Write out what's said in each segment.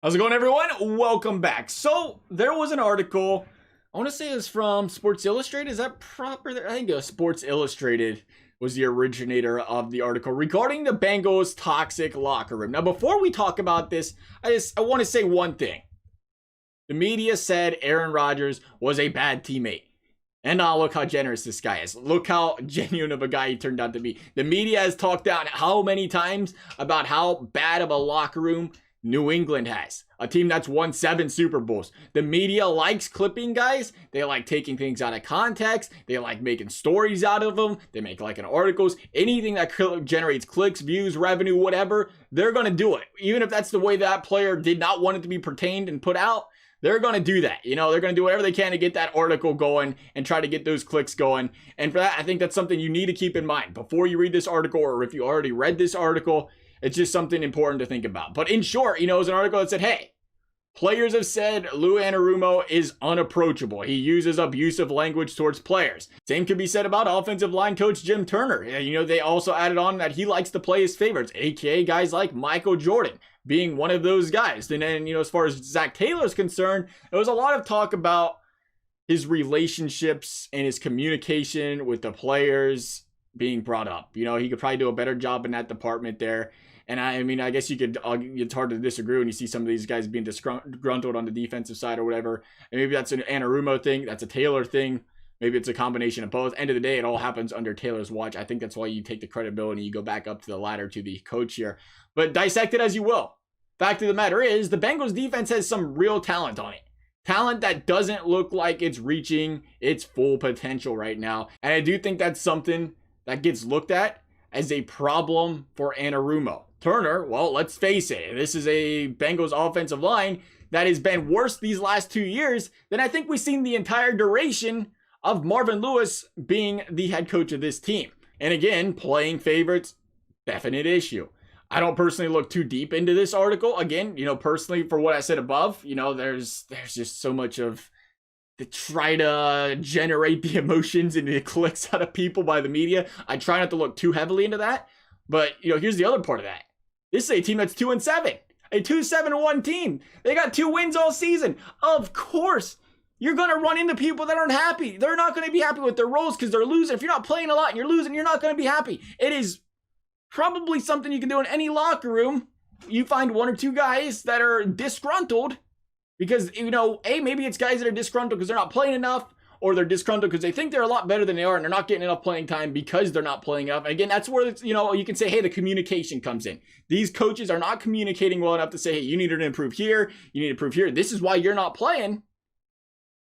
How's it going, everyone? Welcome back. So there was an article, I want to say it's from Sports Illustrated. Is that proper there? I think Sports Illustrated was the originator of the article regarding the Bengals' toxic locker room. Now, before we talk about this, I want to say one thing. The media said Aaron Rodgers was a bad teammate. And now look how generous this guy is. Look how genuine of a guy he turned out to be. The media has talked out how many times about how bad of a locker room New England has. A team that's won 7 Super Bowls. The media likes clipping guys. They like taking things out of context. They like making stories out of them. They make like an articles. Anything that generates clicks, views, revenue, whatever, they're going to do it. Even if that's the way that player did not want it to be pertained and put out, they're going to do that. You know, they're going to do whatever they can to get that article going and try to get those clicks going. And for that, I think that's something you need to keep in mind before you read this article, or if you already read this article. It's just something important to think about. But in short, it was an article that said, hey, players have said Lou Anarumo is unapproachable. He uses abusive language towards players. Same could be said about offensive line coach Jim Turner. They also added on that he likes to play his favorites, aka guys like Michael Jordan being one of those guys. And then, as far as Zach Taylor is concerned, there was a lot of talk about his relationships and his communication with the players being brought up. He could probably do a better job in that department there. And I guess you could, it's hard to disagree when you see some of these guys being disgruntled on the defensive side or whatever. And maybe that's an Anarumo thing. That's a Taylor thing. Maybe it's a combination of both. End of the day, it all happens under Taylor's watch. I think that's why you take the credibility. You go back up to the ladder to the coach here. But dissect it as you will. Fact of the matter is, the Bengals defense has some real talent on it. Talent that doesn't look like it's reaching its full potential right now. And I do think that's something that gets looked at as a problem for Anarumo. Turner, well, let's face it, this is a Bengals offensive line that has been worse these last 2 years than I think we've seen the entire duration of Marvin Lewis being the head coach of this team. And again, playing favorites, definite issue. I don't personally look too deep into this article. Again, personally, for what I said above, there's just so much of to try to generate the emotions and the clicks out of people by the media. I try not to look too heavily into that. But, here's the other part of that. This is a team that's 2-7. A 2-7-1 team. They got 2 wins all season. Of course, you're going to run into people that aren't happy. They're not going to be happy with their roles because they're losing. If you're not playing a lot and you're losing, you're not going to be happy. It is probably something you can do in any locker room. You find 1 or 2 guys that are disgruntled because, maybe it's guys that are disgruntled because they're not playing enough, or they're disgruntled because they think they're a lot better than they are and they're not getting enough playing time because they're not playing enough. And again, that's where, you can say, hey, the communication comes in. These coaches are not communicating well enough to say, hey, you need to improve here. You need to improve here. This is why you're not playing.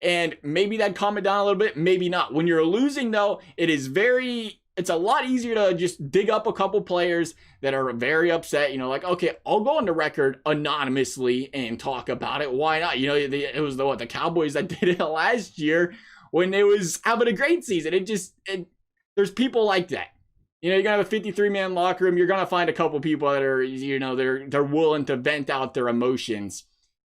And maybe that calm it down a little bit, maybe not. When you're losing, though, it's a lot easier to just dig up a couple players that are very upset. Like, okay, I'll go on the record anonymously and talk about it. Why not? It was the Cowboys that did it last year when they was having a great season. There's people like that. You're going to have a 53-man locker room. You're going to find a couple people that are, they're willing to vent out their emotions.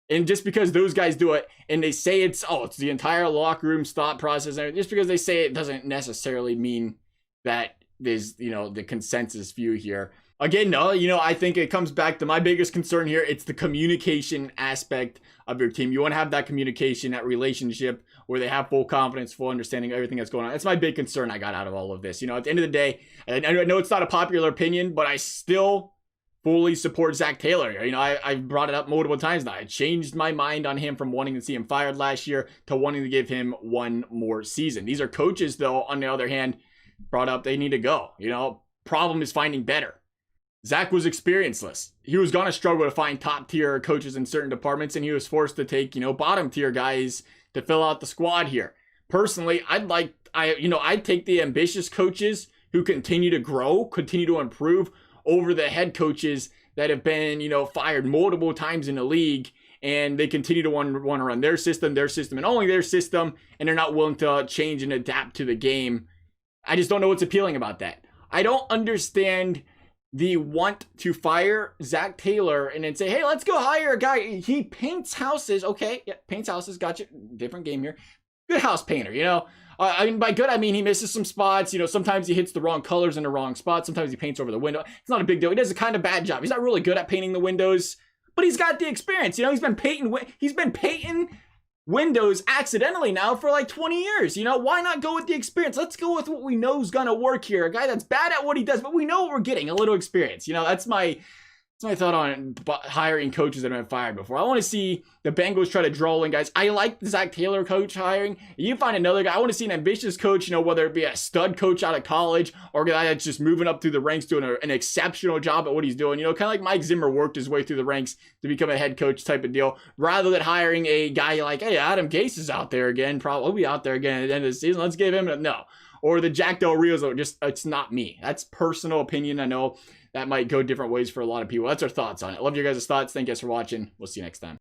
And just because those guys do it and they say it's the entire locker room's thought process, just because they say it doesn't necessarily mean that there's, the consensus view here. Again, no, I think it comes back to my biggest concern here. It's the communication aspect of your team. You want to have that communication, that relationship where they have full confidence, full understanding of everything that's going on. That's my big concern I got out of all of this. At the end of the day, I know it's not a popular opinion, but I still fully support Zach Taylor. I brought it up multiple times now. I changed my mind on him from wanting to see him fired last year to wanting to give him 1 more season. These are coaches, though, on the other hand, brought up they need to go. Problem is finding better. Zach was experienceless. He was going to struggle to find top tier coaches in certain departments, and he was forced to take, bottom tier guys to fill out the squad here. Personally, I'd take the ambitious coaches who continue to grow, continue to improve over the head coaches that have been, fired multiple times in the league, and they continue to want to run their system, and only their system, and they're not willing to change and adapt to the game. I just don't know what's appealing about that. I don't understand the want to fire Zach Taylor and then say, hey, let's go hire a guy. He paints houses. Okay, yeah, paints houses. Gotcha. Different game here. Good house painter, by good, I mean he misses some spots. Sometimes he hits the wrong colors in the wrong spot. Sometimes he paints over the window. It's not a big deal. He does a kind of bad job. He's not really good at painting the windows, but he's got the experience. You know, he's been Peyton Windows accidentally now for like 20 years. You know, why not go with the experience? Let's go with what we know is going to work here. A guy that's bad at what he does, but we know what we're getting, a little experience. You know, that's my thought on hiring coaches that have been fired before. I want to see the Bengals try to draw in guys. I like the Zach Taylor coach hiring. You find another guy. I want to see an ambitious coach, you know, whether it be a stud coach out of college or a guy that's just moving up through the ranks, doing an exceptional job at what he's doing. You know, kind of like Mike Zimmer worked his way through the ranks to become a head coach type of deal, rather than hiring a guy like, hey, Adam Gase is out there again. Probably will be out there again at the end of the season. Let's give him a no. Or the Jack Del Rios, it's not me. That's personal opinion. I know that might go different ways for a lot of people. That's our thoughts on it. Love your guys' thoughts. Thank you guys for watching. We'll see you next time.